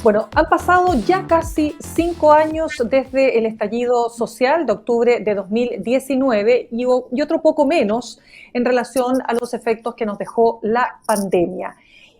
Bueno, han pasado ya casi 5 años desde el estallido social de octubre de 2019 y otro poco menos en relación a los efectos que nos dejó la pandemia.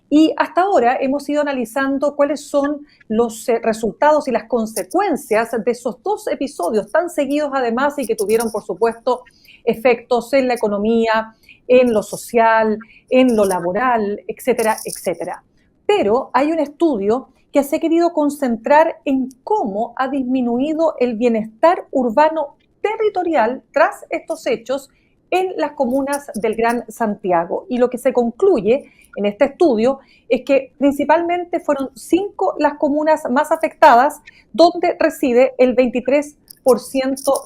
Y hasta ahora hemos ido analizando cuáles son los resultados y las consecuencias de esos dos episodios tan seguidos además y que tuvieron, por supuesto, efectos en la economía, en lo social, en lo laboral, etcétera, etcétera. Pero hay un estudio que se ha querido concentrar en cómo ha disminuido el bienestar urbano territorial tras estos hechos en las comunas del Gran Santiago. Y lo que se concluye en este estudio es que principalmente fueron 5 las comunas más afectadas, donde reside el 23%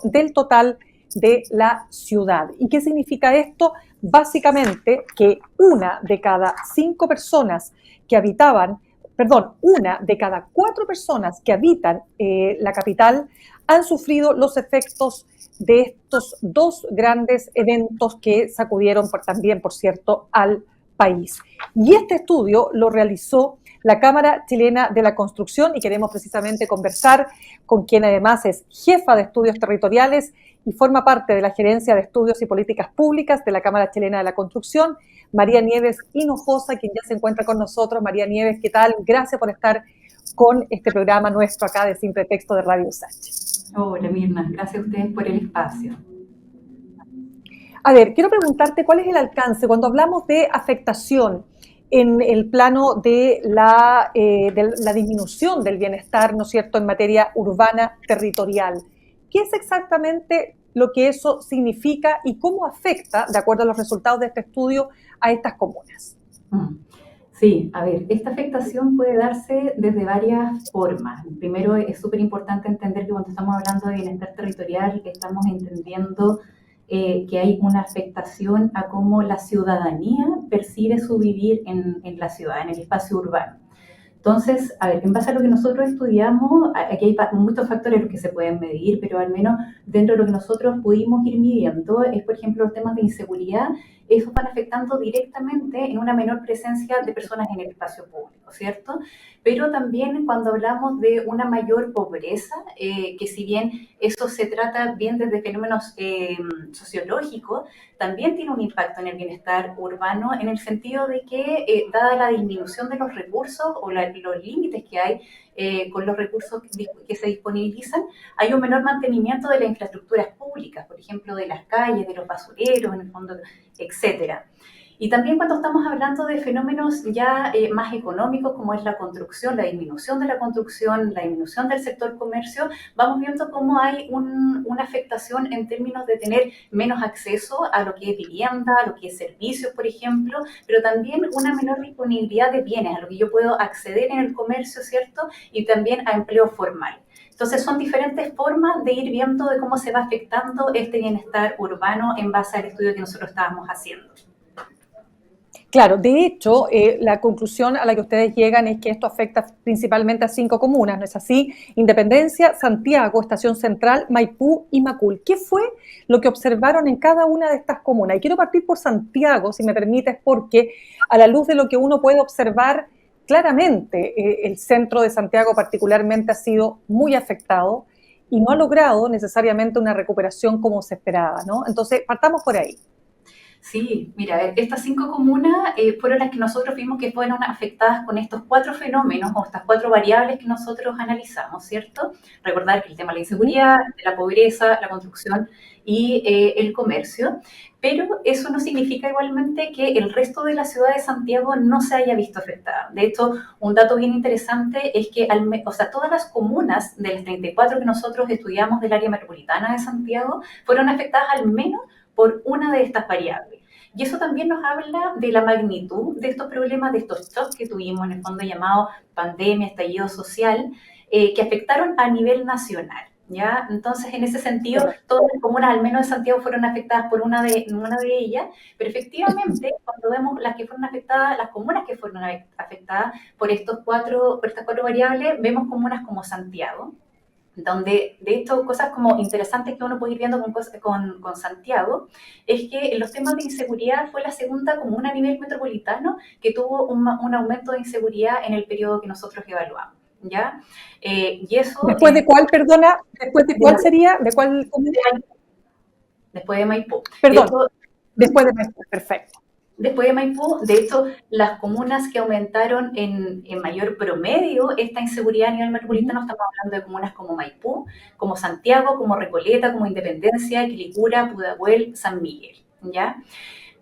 del total de la ciudad. ¿Y qué significa esto? Básicamente que una de cada 5 personas que habitaban, perdón, una de cada 4 personas que habitan la capital han sufrido los efectos de estos dos grandes eventos que sacudieron también, por cierto, al país. Y este estudio lo realizó la Cámara Chilena de la Construcción y queremos precisamente conversar con quien además es jefa de estudios territoriales y forma parte de la Gerencia de Estudios y Políticas Públicas de la Cámara Chilena de la Construcción, María Nieves Hinojosa, quien ya se encuentra con nosotros. María Nieves, ¿qué tal? Gracias por estar con este programa nuestro acá de Sin Pretexto de Radio Sánchez. Hola Mirna, gracias a ustedes por el espacio. A ver, quiero preguntarte cuál es el alcance cuando hablamos de afectación en el plano de la disminución del bienestar, ¿no es cierto?, en materia urbana territorial. ¿Qué es exactamente lo que eso significa y cómo afecta, de acuerdo a los resultados de este estudio, a estas comunas? Sí, a ver, esta afectación puede darse desde varias formas. Primero, es súper importante entender que cuando estamos hablando de bienestar territorial, estamos entendiendo que hay una afectación a cómo la ciudadanía percibe su vivir en la ciudad, en el espacio urbano. Entonces, a ver, en base a lo que nosotros estudiamos, aquí hay muchos factores los que se pueden medir, pero al menos dentro de lo que nosotros pudimos ir midiendo es, por ejemplo, los temas de inseguridad. Esos van afectando directamente en una menor presencia de personas en el espacio público, ¿cierto? Pero también cuando hablamos de una mayor pobreza, que si bien eso se trata bien desde fenómenos sociológicos, también tiene un impacto en el bienestar urbano en el sentido de que, dada la disminución de los recursos o los límites que hay con los recursos que se disponibilizan, hay un menor mantenimiento de las infraestructuras públicas, por ejemplo, de las calles, de los basureros, en el fondo, etcétera. Y también cuando estamos hablando de fenómenos ya más económicos, como es la construcción, la disminución de la construcción, la disminución del sector comercio, vamos viendo cómo hay una afectación en términos de tener menos acceso a lo que es vivienda, a lo que es servicios, por ejemplo, pero también una menor disponibilidad de bienes, a lo que yo puedo acceder en el comercio, ¿cierto? Y también a empleo formal. Entonces son diferentes formas de ir viendo de cómo se va afectando este bienestar urbano en base al estudio que nosotros estábamos haciendo. Claro, de hecho, la conclusión a la que ustedes llegan es que esto afecta principalmente a 5 comunas, ¿no es así? Independencia, Santiago, Estación Central, Maipú y Macul. ¿Qué fue lo que observaron en cada una de estas comunas? Y quiero partir por Santiago, si me permites, porque a la luz de lo que uno puede observar claramente, el centro de Santiago particularmente ha sido muy afectado y no ha logrado necesariamente una recuperación como se esperaba, ¿no? Entonces, partamos por ahí. Sí, mira, estas 5 comunas fueron las que nosotros vimos que fueron afectadas con estos 4 fenómenos o estas 4 variables que nosotros analizamos, ¿cierto? Recordar que el tema de la inseguridad, de la pobreza, la construcción y el comercio, pero eso no significa igualmente que el resto de la ciudad de Santiago no se haya visto afectada. De hecho, un dato bien interesante es que todas las comunas de las 34 que nosotros estudiamos del área metropolitana de Santiago fueron afectadas al menos por una de estas variables. Y eso también nos habla de la magnitud de estos problemas, de estos shocks que tuvimos, en el fondo llamado pandemia, estallido social, que afectaron a nivel nacional. ¿Ya? Entonces, en ese sentido, todas las comunas, al menos de Santiago, fueron afectadas por una de ellas, pero efectivamente, cuando vemos las que fueron afectadas, las comunas que fueron afectadas por estas 4 variables, vemos comunas como Santiago, donde de hecho cosas como interesantes que uno puede ir viendo con Santiago, es que en los temas de inseguridad fue la segunda comuna a nivel metropolitano que tuvo un aumento de inseguridad en el periodo que nosotros evaluamos. ¿Ya? Y eso... ¿Después de cuál, perdona? ¿Después de cuál sería? ¿De cuál comuna? Después de Maipú. Perdón, después de Maipú, perfecto. Después de Maipú, de hecho, las comunas que aumentaron en mayor promedio esta inseguridad a nivel metropolitano, estamos hablando de comunas como Maipú, como Santiago, como Recoleta, como Independencia, Quilicura, Pudahuel, San Miguel, ¿ya?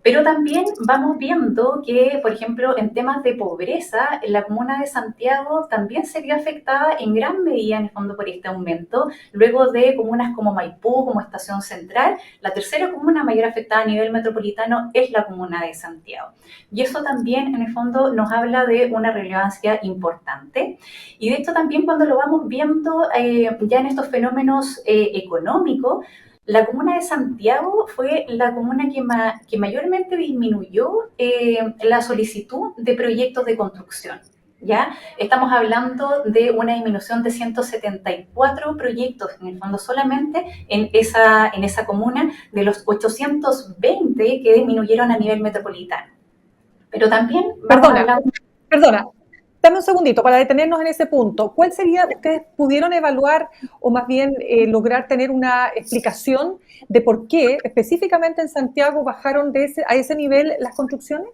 Pero también vamos viendo que, por ejemplo, en temas de pobreza, la comuna de Santiago también se vio afectada en gran medida, en el fondo, por este aumento, luego de comunas como Maipú, como Estación Central. La tercera comuna mayor afectada a nivel metropolitano es la comuna de Santiago. Y eso también, en el fondo, nos habla de una relevancia importante. Y de hecho también cuando lo vamos viendo ya en estos fenómenos económicos, la comuna de Santiago fue la comuna que mayormente disminuyó la solicitud de proyectos de construcción. ¿Ya? Estamos hablando de una disminución de 174 proyectos, en el fondo solamente en esa comuna, de los 820 que disminuyeron a nivel metropolitano. Pero también Perdona, dame un segundito para detenernos en ese punto. ¿Cuál sería, ustedes pudieron evaluar o más bien lograr tener una explicación de por qué específicamente en Santiago bajaron a ese nivel las construcciones?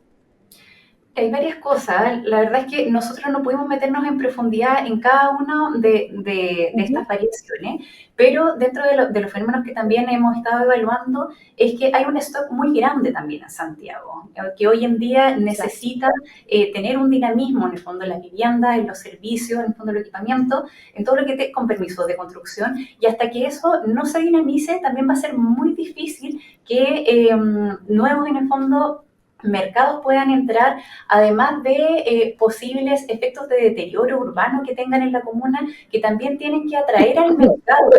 Hay varias cosas. La verdad es que nosotros no pudimos meternos en profundidad en cada una de estas variaciones, pero dentro de los fenómenos que también hemos estado evaluando es que hay un stock muy grande también en Santiago, que hoy en día necesita tener un dinamismo en el fondo en las viviendas, en los servicios, en el fondo del equipamiento, en todo lo que con permisos de construcción, y hasta que eso no se dinamice también va a ser muy difícil que nuevos en el fondo mercados puedan entrar, además de posibles efectos de deterioro urbano que tengan en la comuna, que también tienen que atraer al mercado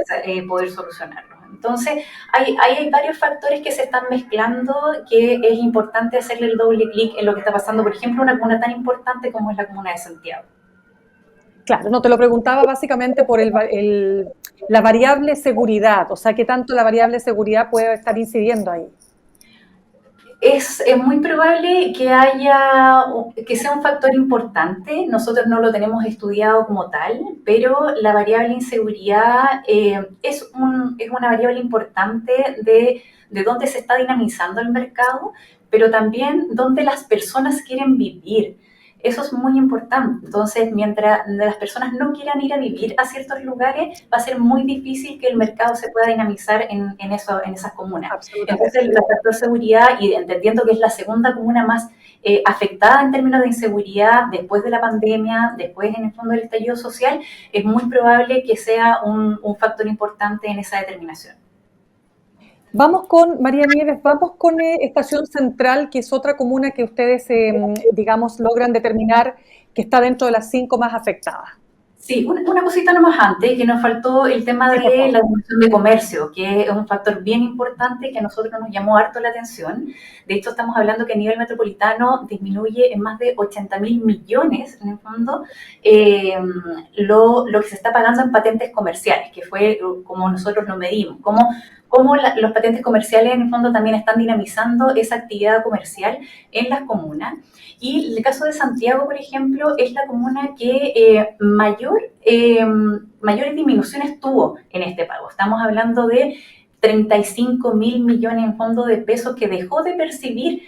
poder solucionarlos. Entonces, hay varios factores que se están mezclando que es importante hacerle el doble clic en lo que está pasando, por ejemplo, una comuna tan importante como es la comuna de Santiago. Claro, no, te lo preguntaba básicamente por la variable seguridad, o sea, ¿qué tanto la variable seguridad puede estar incidiendo ahí? Es muy probable que sea un factor importante. Nosotros no lo tenemos estudiado como tal, pero la variable inseguridad es una variable importante de dónde se está dinamizando el mercado, pero también dónde las personas quieren vivir. Eso es muy importante. Entonces, mientras las personas no quieran ir a vivir a ciertos lugares, va a ser muy difícil que el mercado se pueda dinamizar en esas comunas. Entonces, el factor seguridad, y entendiendo que es la segunda comuna más afectada en términos de inseguridad después de la pandemia, después en el fondo del estallido social, es muy probable que sea un factor importante en esa determinación. Vamos con María Nieves, vamos con Estación Central, que es otra comuna que ustedes, digamos, logran determinar que está dentro de las 5 más afectadas. Sí, una cosita nomás antes, que nos faltó el tema de la disminución de comercio, que es un factor bien importante que a nosotros nos llamó harto la atención. De hecho, estamos hablando que a nivel metropolitano disminuye en más de 80.000 millones, en el fondo, lo que se está pagando en patentes comerciales, que fue como nosotros lo medimos, cómo los patentes comerciales en el fondo también están dinamizando esa actividad comercial en las comunas. Y el caso de Santiago, por ejemplo, es la comuna que mayores disminuciones tuvo en este pago. Estamos hablando de 35.000 millones en fondo de pesos que dejó de percibir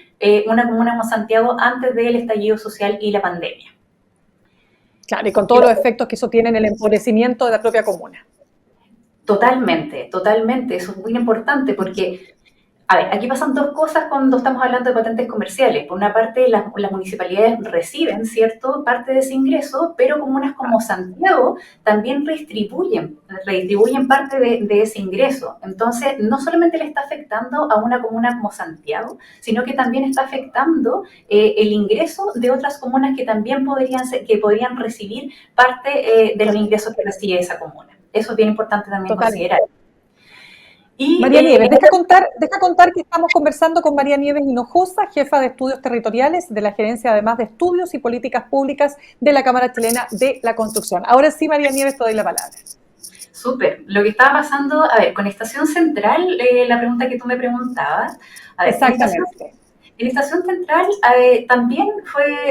una comuna como Santiago antes del estallido social y la pandemia. Claro, y con todos los efectos que eso tiene en el empobrecimiento de la propia comuna. Totalmente, totalmente. Eso es muy importante porque, a ver, aquí pasan dos cosas cuando estamos hablando de patentes comerciales. Por una parte, las municipalidades reciben, ¿cierto?, parte de ese ingreso, pero comunas como Santiago también redistribuyen parte de ese ingreso. Entonces, no solamente le está afectando a una comuna como Santiago, sino que también está afectando el ingreso de otras comunas que también podrían recibir parte de los ingresos que recibe esa comuna. Eso es bien importante también considerar. Y, María Nieves, deja contar que estamos conversando con María Nieves Hinojosa, jefa de estudios territoriales de la Gerencia además de Estudios y Políticas Públicas de la Cámara Chilena de la Construcción. Ahora sí, María Nieves, te doy la palabra. Súper. Lo que estaba pasando, a ver, con Estación Central, la pregunta que tú me preguntabas, a ver, Exactamente. en Estación Central también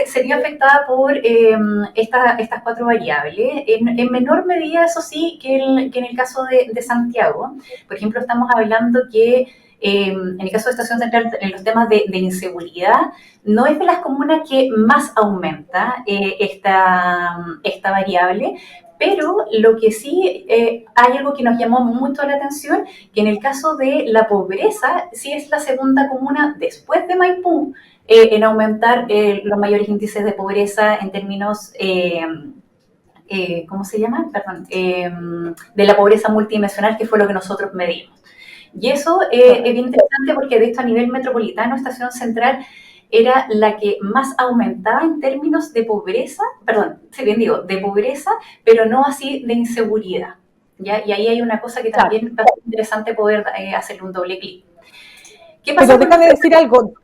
se vio afectada por estas cuatro variables, en menor medida, eso sí, que en el caso de Santiago. Por ejemplo, estamos hablando que en el caso de Estación Central, en los temas de inseguridad, no es de las comunas que más aumenta esta variable, pero lo que sí hay algo que nos llamó mucho la atención, que en el caso de la pobreza, sí es la segunda comuna después de Maipú en aumentar los mayores índices de pobreza en términos, ¿cómo se llama? Perdón, de la pobreza multidimensional, que fue lo que nosotros medimos. Y eso es bien interesante porque de hecho a nivel metropolitano, Estación Central era la que más aumentaba en términos de pobreza, perdón, si bien digo, de pobreza, pero no así de inseguridad. ¿Ya? Y ahí hay una cosa que Claro. también es interesante poder hacerle un doble clic. ¿Qué Pero pasa con déjame este? decir algo.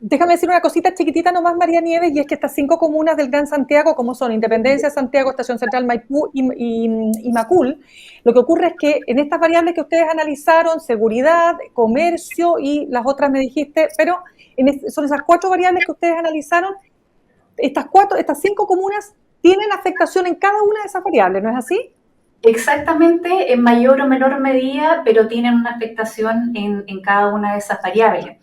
Déjame decir una cosita chiquitita nomás, María Nieves, y es que estas 5 comunas del Gran Santiago, como son Independencia, Santiago, Estación Central, Maipú y Macul, lo que ocurre es que en estas variables que ustedes analizaron, seguridad, comercio y las otras me dijiste, pero son esas 4 variables que ustedes analizaron, estas 5 comunas tienen afectación en cada una de esas variables, ¿no es así? Exactamente, en mayor o menor medida, pero tienen una afectación en cada una de esas variables.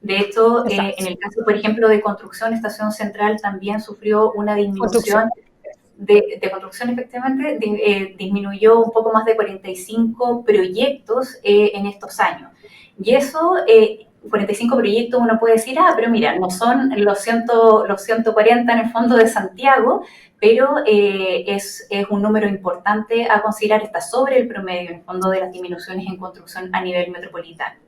De hecho, Exacto. en el caso, por ejemplo, de construcción, Estación Central también sufrió una Construcción. disminución de construcción, efectivamente, disminuyó un poco más de 45 proyectos en estos años. Y eso, 45 proyectos, uno puede decir, pero mira, no son los 140 en el fondo de Santiago, pero es un número importante a considerar, está sobre el promedio en el fondo de las disminuciones en construcción a nivel metropolitano.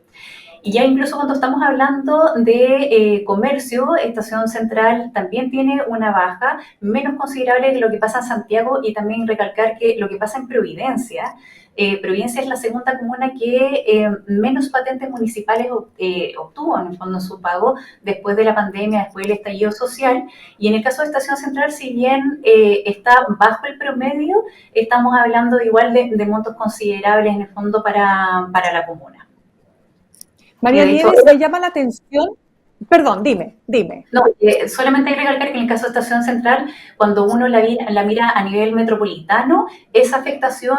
Y ya incluso cuando estamos hablando de comercio, Estación Central también tiene una baja menos considerable que lo que pasa en Santiago, y también recalcar que lo que pasa en Providencia, Providencia es la segunda comuna que menos patentes municipales obtuvo en el fondo en su pago después de la pandemia, después del estallido social. Y en el caso de Estación Central, si bien está bajo el promedio, estamos hablando igual de montos considerables en el fondo para la comuna. María De hecho, Nieves, me llama la atención, perdón, dime. no, solamente hay que recalcar que en el caso de Estación Central, cuando uno la mira a nivel metropolitano, esa afectación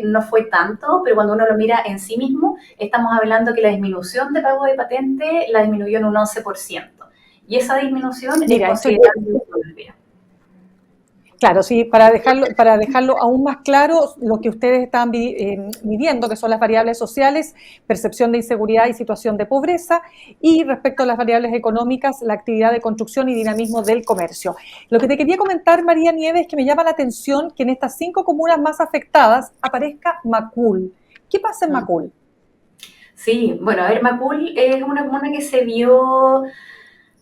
no fue tanto, pero cuando uno lo mira en sí mismo, estamos hablando que la disminución de pago de patente la disminuyó en un 11%. Y esa disminución es Mira, eso considerable. claro, sí, para dejarlo aún más claro, lo que ustedes están midiendo, que son las variables sociales, percepción de inseguridad y situación de pobreza, y respecto a las variables económicas, la actividad de construcción y dinamismo del comercio. Lo que te quería comentar, María Nieves, es que me llama la atención que en estas 5 comunas más afectadas aparezca Macul. ¿Qué pasa en Macul? Sí, bueno, a ver, Macul es una comuna que se vio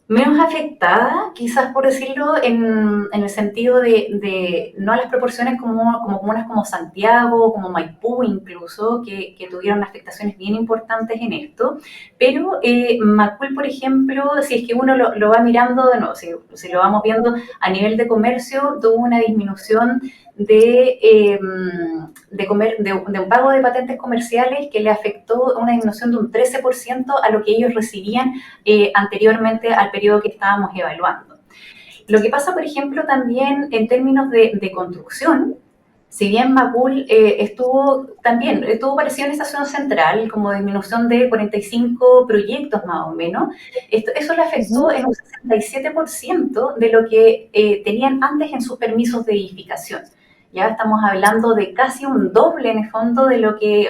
menos afectada, quizás por decirlo, en el sentido de no a las proporciones como comunas como Santiago, como Maipú incluso, que tuvieron afectaciones bien importantes en esto, pero Macul, por ejemplo, si es que uno lo va mirando, no, si lo vamos viendo a nivel de comercio, tuvo una disminución de un pago de patentes comerciales que le afectó una disminución de un 13% a lo que ellos recibían anteriormente al periodo que estábamos evaluando. Lo que pasa, por ejemplo, también en términos de construcción, si bien Macul estuvo parecido en Estación Central, como disminución de 45 proyectos más o menos, eso le afectó en un 67% de lo que tenían antes en sus permisos de edificación. Ya estamos hablando de casi un doble en el fondo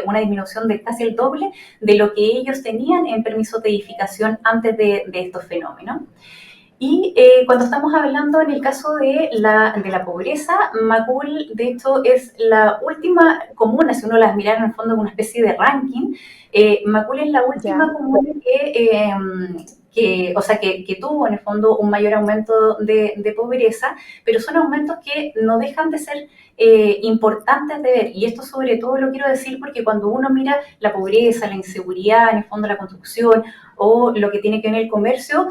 una disminución de casi el doble de lo que ellos tenían en permisos de edificación antes de estos fenómenos. Y cuando estamos hablando en el caso de la pobreza, Macul, de hecho, es la última comuna, si uno las mira en el fondo en una especie de ranking, Macul es la última comuna que tuvo en el fondo un mayor aumento de pobreza, pero son aumentos que no dejan de ser importantes de ver. Y esto sobre todo lo quiero decir porque cuando uno mira la pobreza, la inseguridad, en el fondo la construcción o lo que tiene que ver el comercio,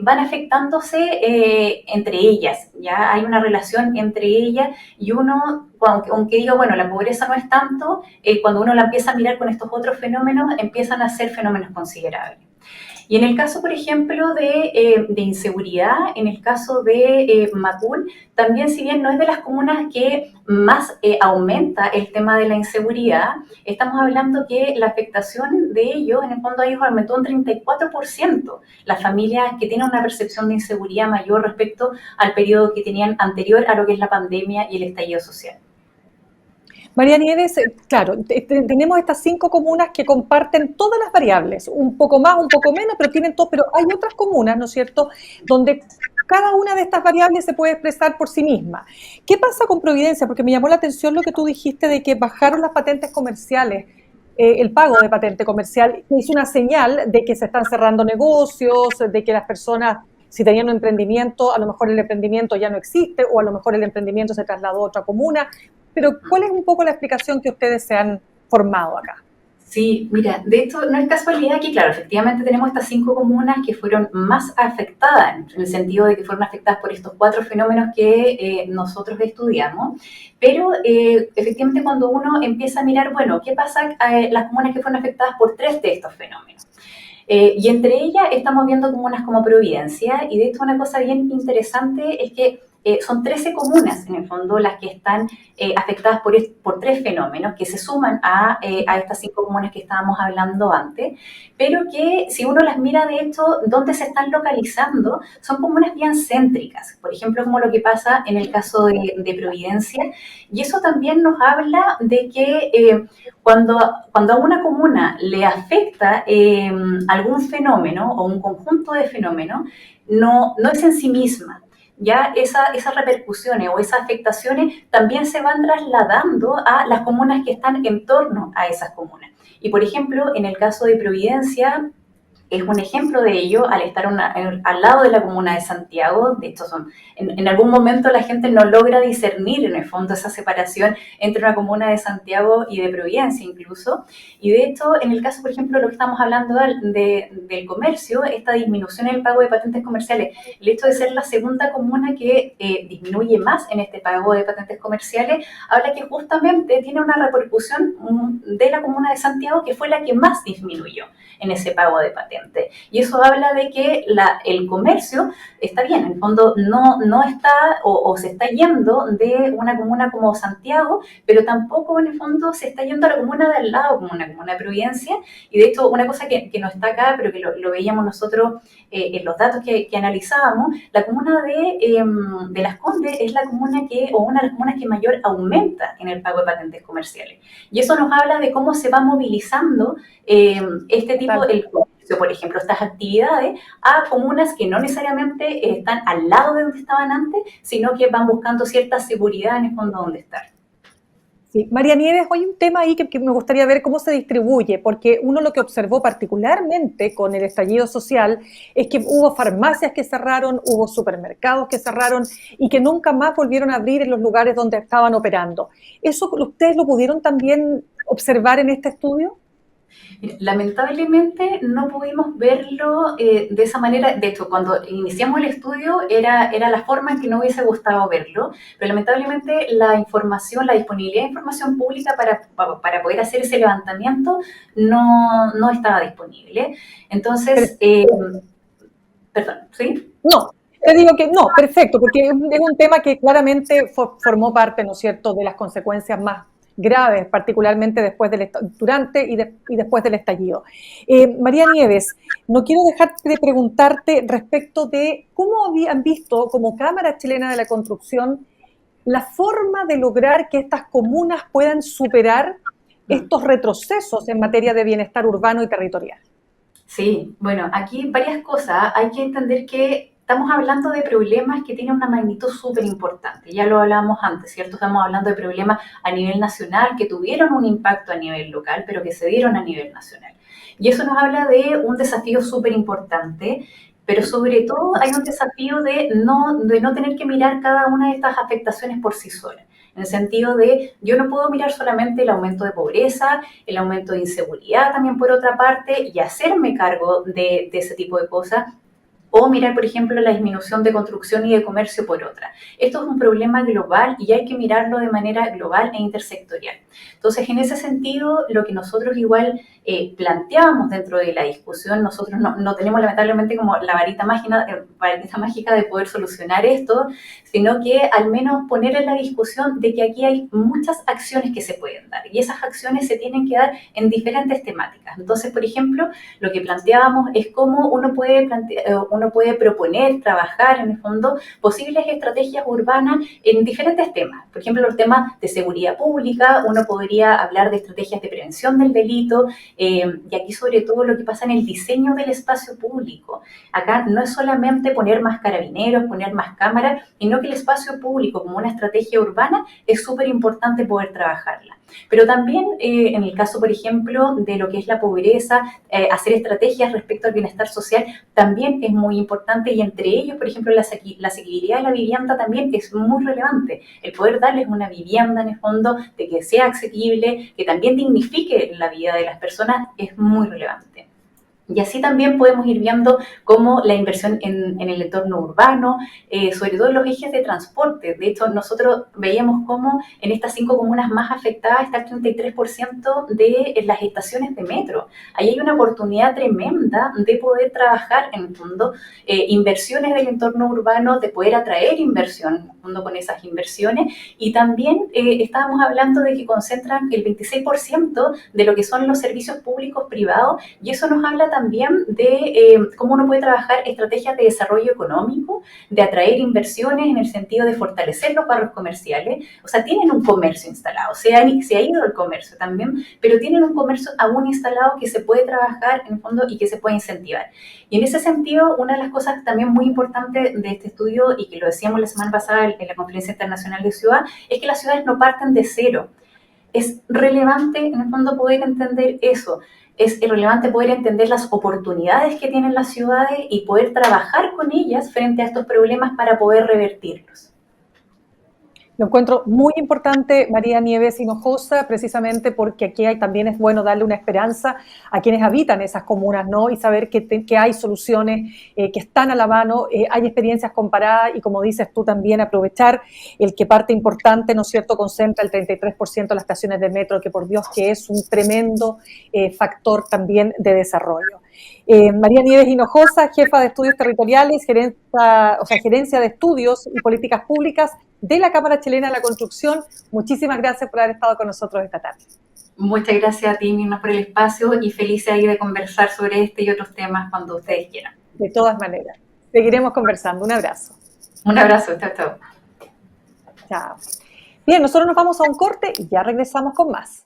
van afectándose entre ellas, ya hay una relación entre ellas y uno, aunque diga, bueno, la pobreza no es tanto, cuando uno la empieza a mirar con estos otros fenómenos, empiezan a ser fenómenos considerables. Y en el caso, por ejemplo, de inseguridad, en el caso de Macul, también si bien no es de las comunas que más aumenta el tema de la inseguridad, estamos hablando que la afectación de ellos, en el fondo a ellos aumentó un 34%, las familias que tienen una percepción de inseguridad mayor respecto al periodo que tenían anterior a lo que es la pandemia y el estallido social. María Nieves, claro, tenemos estas 5 comunas que comparten todas las variables, un poco más, un poco menos, pero tienen todo, pero hay otras comunas, ¿no es cierto?, donde cada una de estas variables se puede expresar por sí misma. ¿Qué pasa con Providencia? Porque me llamó la atención lo que tú dijiste de que bajaron las patentes comerciales, el pago de patente comercial, que es una señal de que se están cerrando negocios, de que las personas, si tenían un emprendimiento, a lo mejor el emprendimiento ya no existe, o a lo mejor el emprendimiento se trasladó a otra comuna. Pero, ¿cuál es un poco la explicación que ustedes se han formado acá? Sí, mira, de hecho no es casualidad que, claro, efectivamente tenemos estas 5 comunas que fueron más afectadas, en el sentido de que fueron afectadas por estos 4 fenómenos que nosotros estudiamos, pero efectivamente cuando uno empieza a mirar, bueno, ¿qué pasa a las comunas que fueron afectadas por 3 de estos fenómenos? Y entre ellas estamos viendo comunas como Providencia, y de hecho una cosa bien interesante es que son 13 comunas, en el fondo, las que están afectadas por 3 fenómenos que se suman a estas 5 comunas que estábamos hablando antes, pero que si uno las mira, de hecho, dónde se están localizando, son comunas bien céntricas, por ejemplo, como lo que pasa en el caso de Providencia, y eso también nos habla de que cuando a una comuna le afecta algún fenómeno o un conjunto de fenómenos, no es en sí misma. Ya esas repercusiones o esas afectaciones también se van trasladando a las comunas que están en torno a esas comunas. Y por ejemplo, en el caso de Providencia, es un ejemplo de ello al estar al lado de la comuna de Santiago. De hecho, en algún momento la gente no logra discernir en el fondo esa separación entre una comuna de Santiago y de Providencia incluso. Y de hecho, en el caso, por ejemplo, lo que estamos hablando del comercio, esta disminución en el pago de patentes comerciales, el hecho de ser la segunda comuna que disminuye más en este pago de patentes comerciales, habla que justamente tiene una repercusión de la comuna de Santiago, que fue la que más disminuyó en ese pago de patente. Y eso habla de que el comercio está bien, en el fondo no está o se está yendo de una comuna como Santiago, pero tampoco en el fondo se está yendo a la comuna de al lado, como una comuna de Providencia. Y de hecho, una cosa que no está acá, pero que lo veíamos nosotros en los datos que analizábamos, la comuna de Las Condes es la comuna o una de las comunas que mayor aumenta en el pago de patentes comerciales. Y eso nos habla de cómo se va movilizando este tipo, el comercio, por ejemplo, estas actividades, a comunas que no necesariamente están al lado de donde estaban antes, sino que van buscando cierta seguridad en el fondo donde estar. Sí. María Nieves, hay un tema ahí que me gustaría ver cómo se distribuye, porque uno lo que observó particularmente con el estallido social es que hubo farmacias que cerraron, hubo supermercados que cerraron y que nunca más volvieron a abrir en los lugares donde estaban operando. ¿Eso ustedes lo pudieron también observar en este estudio? Lamentablemente no pudimos verlo de esa manera. De hecho, cuando iniciamos el estudio era la forma en que no hubiese gustado verlo, pero lamentablemente la información, la disponibilidad de información pública para poder hacer ese levantamiento no estaba disponible. Entonces, perdón, ¿sí? No, te digo que no, perfecto, porque es un tema que claramente formó parte, ¿no es cierto?, de las consecuencias más graves, particularmente durante y después del estallido. María Nieves, no quiero dejar de preguntarte respecto de cómo habían visto como Cámara Chilena de la Construcción la forma de lograr que estas comunas puedan superar estos retrocesos en materia de bienestar urbano y territorial. Sí, bueno, aquí varias cosas. Hay que entender que estamos hablando de problemas que tienen una magnitud súper importante. Ya lo hablábamos antes, ¿cierto? Estamos hablando de problemas a nivel nacional que tuvieron un impacto a nivel local, pero que se dieron a nivel nacional. Y eso nos habla de un desafío súper importante, pero sobre todo hay un desafío de no tener que mirar cada una de estas afectaciones por sí sola. En el sentido de, yo no puedo mirar solamente el aumento de pobreza, el aumento de inseguridad también por otra parte, y hacerme cargo de ese tipo de cosas, o mirar, por ejemplo, la disminución de construcción y de comercio por otra. Esto es un problema global y hay que mirarlo de manera global e intersectorial. Entonces, en ese sentido, lo que nosotros igual planteábamos dentro de la discusión, nosotros no tenemos lamentablemente como la varita mágica de poder solucionar esto, sino que al menos poner en la discusión de que aquí hay muchas acciones que se pueden dar y esas acciones se tienen que dar en diferentes temáticas. Entonces, por ejemplo, lo que planteábamos es cómo uno puede proponer, trabajar en el fondo posibles estrategias urbanas en diferentes temas. Por ejemplo, los temas de seguridad pública, uno podría hablar de estrategias de prevención del delito, y aquí sobre todo lo que pasa en el diseño del espacio público. Acá no es solamente poner más carabineros, poner más cámaras, sino que el espacio público como una estrategia urbana es súper importante poder trabajarla. Pero también en el caso, por ejemplo, de lo que es la pobreza, hacer estrategias respecto al bienestar social también es muy importante y entre ellos, por ejemplo, la asequibilidad de la vivienda también es muy relevante. El poder darles una vivienda en el fondo, de que sea asequible, que también dignifique la vida de las personas, es muy relevante. Y así también podemos ir viendo cómo la inversión en el entorno urbano, sobre todo en los ejes de transporte. De hecho, nosotros veíamos cómo en estas 5 comunas más afectadas está el 33% de las estaciones de metro. Ahí hay una oportunidad tremenda de poder trabajar, en el fondo, inversiones del entorno urbano, de poder atraer inversión, en el fondo, con esas inversiones. Y también estábamos hablando de que concentran el 26% de lo que son los servicios públicos privados, y eso nos habla también de cómo uno puede trabajar estrategias de desarrollo económico, de atraer inversiones en el sentido de fortalecer los barrios comerciales. O sea, tienen un comercio instalado, se ha ido el comercio también, pero tienen un comercio aún instalado que se puede trabajar en el fondo y que se puede incentivar. Y en ese sentido, una de las cosas también muy importantes de este estudio, y que lo decíamos la semana pasada en la Conferencia Internacional de Ciudad, es que las ciudades no parten de cero. Es relevante, en el fondo, poder entender eso. Es relevante poder entender las oportunidades que tienen las ciudades y poder trabajar con ellas frente a estos problemas para poder revertirlos. Lo encuentro muy importante, María Nieves Hinojosa, precisamente porque aquí también es bueno darle una esperanza a quienes habitan esas comunas, ¿no? Y saber que hay soluciones que están a la mano, hay experiencias comparadas y, como dices tú, también aprovechar el que parte importante, ¿no es cierto?, concentra el 33% de las estaciones de metro, que por Dios que es un tremendo factor también de desarrollo. María Nieves Hinojosa, jefa de Estudios Territoriales, gerencia de Estudios y Políticas Públicas de la Cámara Chilena de la Construcción. Muchísimas gracias por haber estado con nosotros esta tarde. Muchas gracias a ti, Mirna, por el espacio y feliz ahí de conversar sobre este y otros temas cuando ustedes quieran. De todas maneras. Seguiremos conversando. Un abrazo. Un abrazo. Chao, chao. Chao. Bien, nosotros nos vamos a un corte y ya regresamos con más.